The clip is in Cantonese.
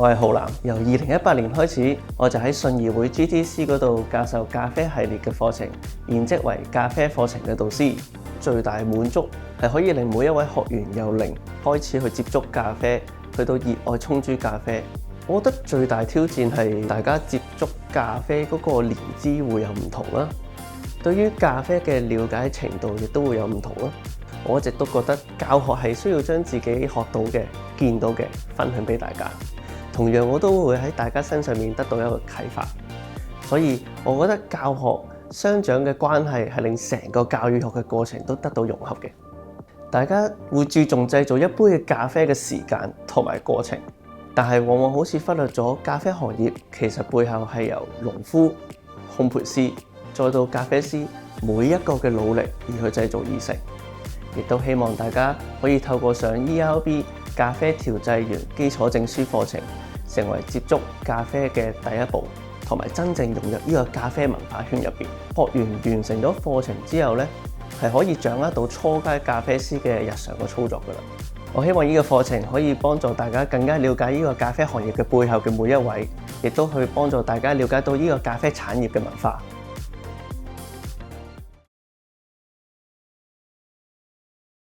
我係浩南，由2018年開始，我就喺信義會 GTC 嗰度教授咖啡系列嘅課程，現職為咖啡課程嘅導師。最大滿足係可以令每一位學員由零開始去接觸咖啡，去到熱愛沖煮咖啡。我覺得最大挑戰係大家接觸咖啡嗰個年資會有唔同啦，對於咖啡嘅了解程度亦都會有唔同啦。我一直都覺得教學係需要將自己學到嘅、見到嘅分享俾大家。同樣我都會喺大家身上面得到一個啟發，所以我覺得教學相長嘅關係係令成個教育學嘅過程都得到融合嘅。大家會注重製造一杯嘅咖啡嘅時間同埋過程，但係往往好似忽略咗咖啡行業其實背後係由農夫、烘焙師再到咖啡師每一個嘅努力而去製造而成。亦都希望大家可以透過上 ERB 咖啡調製員基礎證書課程，成為接觸咖啡嘅第一步，同埋真正融入呢個咖啡文化圈入邊。學員完成咗課程之後呢，係可以掌握到初階咖啡師嘅日常嘅操作㗎啦。我希望呢個課程可以幫助大家更加了解呢個咖啡行業嘅背後嘅每一位，亦都去幫助大家了解到呢個咖啡產業嘅文化。